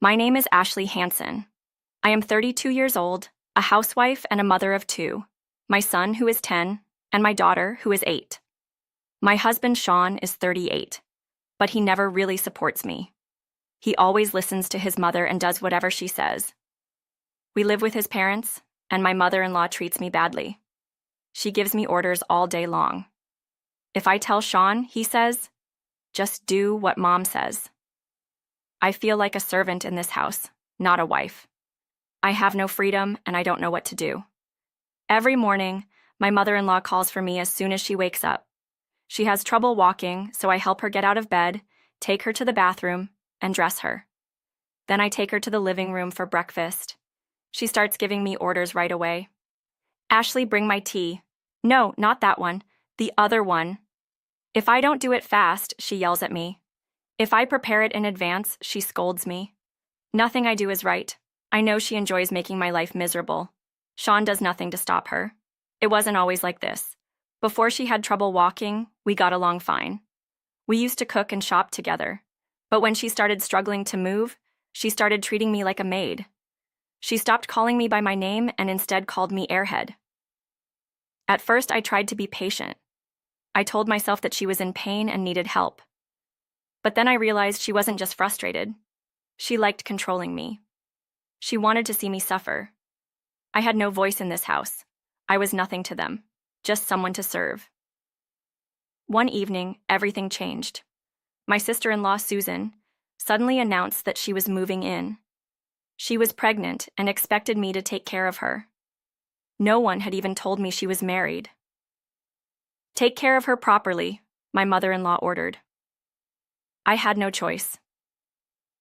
My name is Ashley Hansen. I am 32 years old, a housewife and a mother of two, my son, who is 10, and my daughter, who is 8. My husband, Sean, is 38, but he never really supports me. He always listens to his mother and does whatever she says. We live with his parents, and my mother-in-law treats me badly. She gives me orders all day long. If I tell Sean, he says, "Just do what Mom says." I feel like a servant in this house, not a wife. I have no freedom, and I don't know what to do. Every morning, my mother-in-law calls for me as soon as she wakes up. She has trouble walking, so I help her get out of bed, take her to the bathroom, and dress her. Then I take her to the living room for breakfast. She starts giving me orders right away. "Ashley, bring my tea." "No, not that one. The other one." If I don't do it fast, she yells at me. If I prepare it in advance, she scolds me. Nothing I do is right. I know she enjoys making my life miserable. Sean does nothing to stop her. It wasn't always like this. Before she had trouble walking, we got along fine. We used to cook and shop together. But when she started struggling to move, she started treating me like a maid. She stopped calling me by my name and instead called me airhead. At first, I tried to be patient. I told myself that she was in pain and needed help. But then I realized she wasn't just frustrated. She liked controlling me. She wanted to see me suffer. I had no voice in this house. I was nothing to them, just someone to serve. One evening, everything changed. My sister-in-law, Susan, suddenly announced that she was moving in. She was pregnant and expected me to take care of her. No one had even told me she was married. "Take care of her properly," my mother-in-law ordered. I had no choice.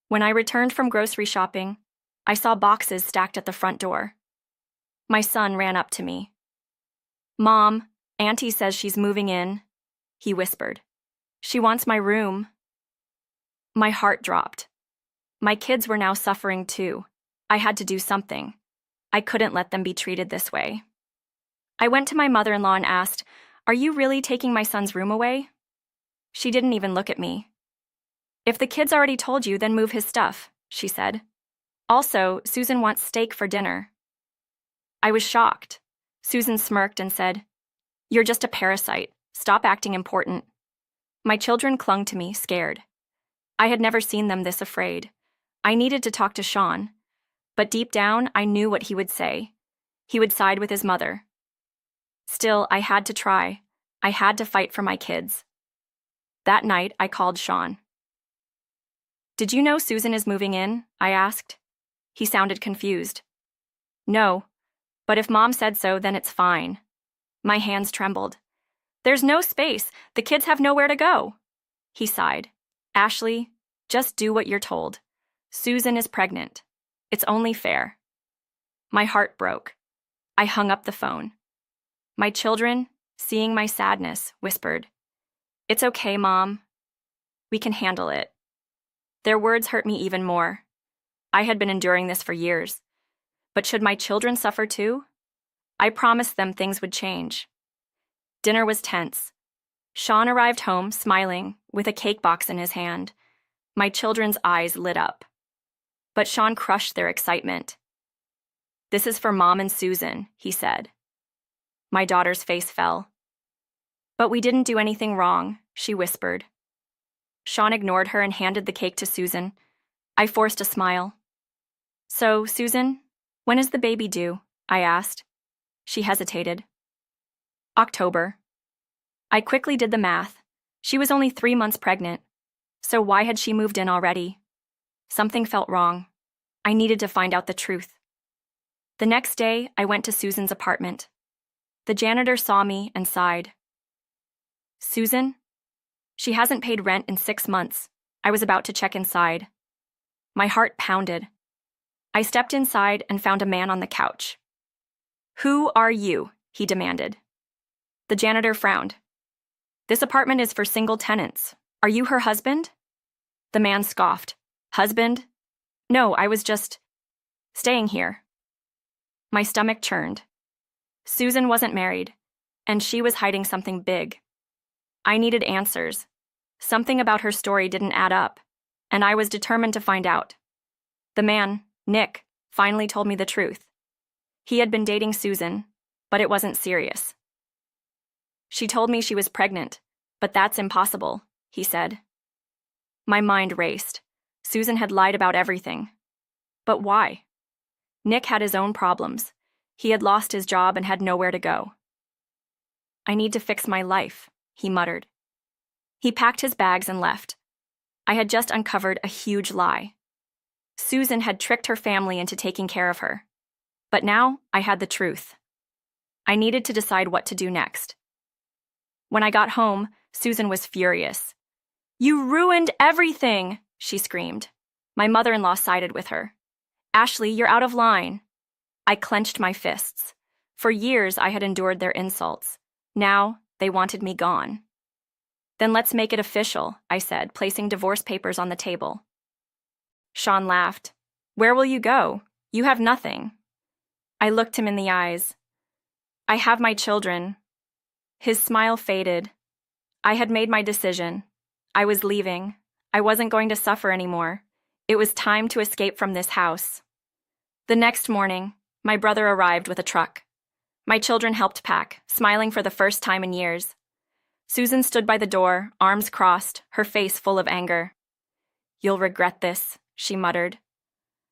When I returned from grocery shopping, I saw boxes stacked at the front door. My son ran up to me. "Mom, Auntie says she's moving in," he whispered. "She wants my room." My heart dropped. My kids were now suffering too. I had to do something. I couldn't let them be treated this way. I went to my mother-in-law and asked, "Are you really taking my son's room away?" She didn't even look at me. "If the kids already told you, then move his stuff," she said. "Also, Susan wants steak for dinner." I was shocked. Susan smirked and said, "You're just a parasite. Stop acting important." My children clung to me, scared. I had never seen them this afraid. I needed to talk to Sean, but deep down, I knew what he would say. He would side with his mother. Still, I had to try. I had to fight for my kids. That night, I called Sean. "Did you know Susan is moving in?" I asked. He sounded confused. "No, but if Mom said so, then it's fine." My hands trembled. "There's no space. The kids have nowhere to go." He sighed. "Ashley, just do what you're told. Susan is pregnant. It's only fair." My heart broke. I hung up the phone. My children, seeing my sadness, whispered, "It's okay, Mom. We can handle it." Their words hurt me even more. I had been enduring this for years. But should my children suffer too? I promised them things would change. Dinner was tense. Sean arrived home, smiling, with a cake box in his hand. My children's eyes lit up. But Sean crushed their excitement. "This is for Mom and Susan," he said. My daughter's face fell. "But we didn't do anything wrong," she whispered. Sean ignored her and handed the cake to Susan. I forced a smile. "So, Susan, when is the baby due?" I asked. She hesitated. "October." I quickly did the math. She was only 3 months pregnant. So why had she moved in already? Something felt wrong. I needed to find out the truth. The next day, I went to Susan's apartment. The janitor saw me and sighed. "Susan? She hasn't paid rent in 6 months." I was about to check inside. My heart pounded. I stepped inside and found a man on the couch. "Who are you?" he demanded. The janitor frowned. "This apartment is for single tenants. Are you her husband?" The man scoffed. "Husband? No, I was just staying here." My stomach churned. Susan wasn't married, and she was hiding something big. I needed answers. Something about her story didn't add up, and I was determined to find out. The man, Nick, finally told me the truth. He had been dating Susan, but it wasn't serious. She told me she was pregnant, but that's impossible, he said. My mind raced. Susan had lied about everything. But why? Nick had his own problems. He had lost his job and had nowhere to go. I need to fix my life, he muttered. He packed his bags and left. I had just uncovered a huge lie. Susan had tricked her family into taking care of her. But now I had the truth. I needed to decide what to do next. When I got home, Susan was furious. "You ruined everything," she screamed. My mother-in-law sided with her. "Ashley, you're out of line." I clenched my fists. For years, I had endured their insults. Now, they wanted me gone. "Then let's make it official," I said, placing divorce papers on the table. Sean laughed. "Where will you go? You have nothing." I looked him in the eyes. "I have my children." His smile faded. I had made my decision. I was leaving. I wasn't going to suffer anymore. It was time to escape from this house. The next morning, my brother arrived with a truck. My children helped pack, smiling for the first time in years. Susan stood by the door, arms crossed, her face full of anger. "You'll regret this," she muttered.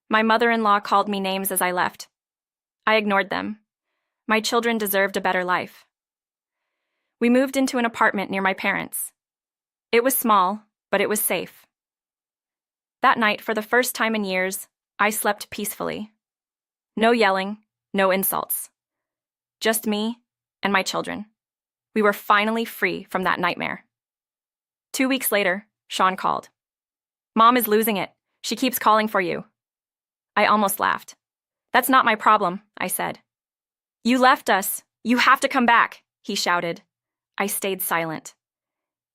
My mother-in-law called me names as I left. I ignored them. My children deserved a better life. We moved into an apartment near my parents. It was small, but it was safe. That night, for the first time in years, I slept peacefully. No yelling, no insults. Just me and my children. We were finally free from that nightmare. 2 weeks later, Sean called. "Mom is losing it. She keeps calling for you." I almost laughed. "That's not my problem," I said. "You left us. You have to come back," he shouted. I stayed silent.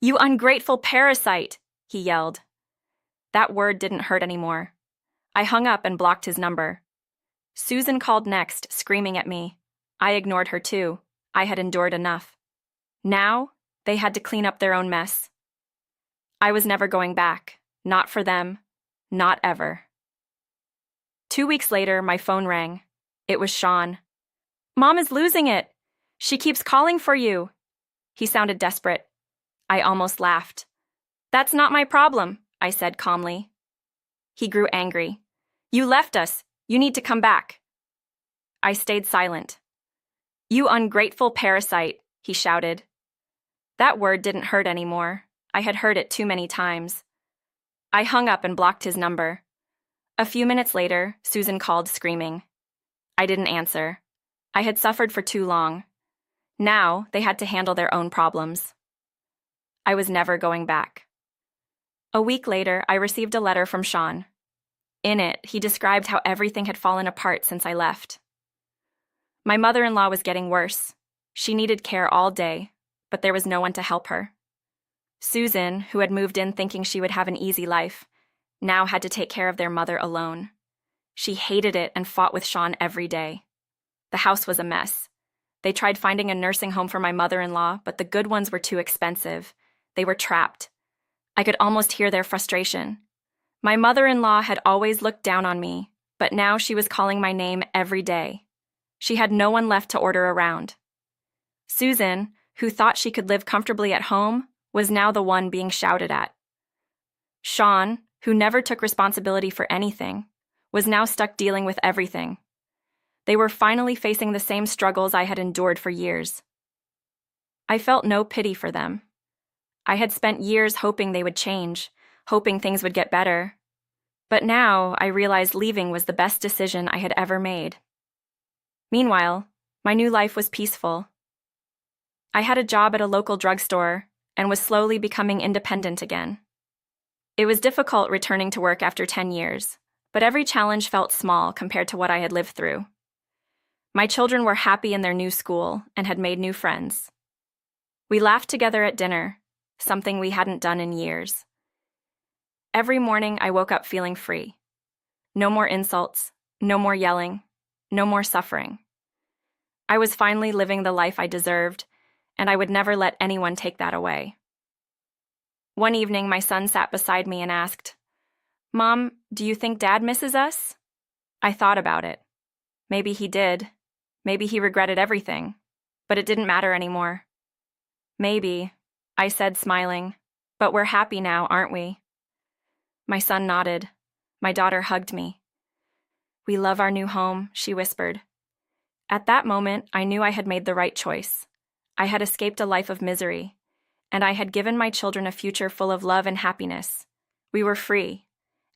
"You ungrateful parasite," he yelled. That word didn't hurt anymore. I hung up and blocked his number. Susan called next, screaming at me. I ignored her too. I had endured enough. Now, they had to clean up their own mess. I was never going back. Not for them. Not ever. 2 weeks later, my phone rang. It was Sean. "Mom is losing it. She keeps calling for you." He sounded desperate. I almost laughed. "That's not my problem," I said calmly. He grew angry. "You left us. You need to come back." I stayed silent. "You ungrateful parasite," he shouted. That word didn't hurt anymore. I had heard it too many times. I hung up and blocked his number. A few minutes later, Susan called screaming. I didn't answer. I had suffered for too long. Now, they had to handle their own problems. I was never going back. A week later, I received a letter from Sean. In it, he described how everything had fallen apart since I left. My mother-in-law was getting worse. She needed care all day, but there was no one to help her. Susan, who had moved in thinking she would have an easy life, now had to take care of their mother alone. She hated it and fought with Sean every day. The house was a mess. They tried finding a nursing home for my mother-in-law, but the good ones were too expensive. They were trapped. I could almost hear their frustration. My mother-in-law had always looked down on me, but now she was calling my name every day. She had no one left to order around. Susan, who thought she could live comfortably at home, was now the one being shouted at. Sean, who never took responsibility for anything, was now stuck dealing with everything. They were finally facing the same struggles I had endured for years. I felt no pity for them. I had spent years hoping they would change, hoping things would get better. But now I realized leaving was the best decision I had ever made. Meanwhile, my new life was peaceful. I had a job at a local drugstore and was slowly becoming independent again. It was difficult returning to work after 10 years, but every challenge felt small compared to what I had lived through. My children were happy in their new school and had made new friends. We laughed together at dinner, something we hadn't done in years. Every morning I woke up feeling free. No more insults, no more yelling, no more suffering. I was finally living the life I deserved, and I would never let anyone take that away. One evening, my son sat beside me and asked, Mom, do you think Dad misses us? I thought about it. Maybe he did. Maybe he regretted everything. But it didn't matter anymore. Maybe, I said, smiling. But we're happy now, aren't we? My son nodded. My daughter hugged me. We love our new home, she whispered. At that moment, I knew I had made the right choice. I had escaped a life of misery, and I had given my children a future full of love and happiness. We were free,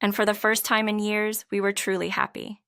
and for the first time in years, we were truly happy.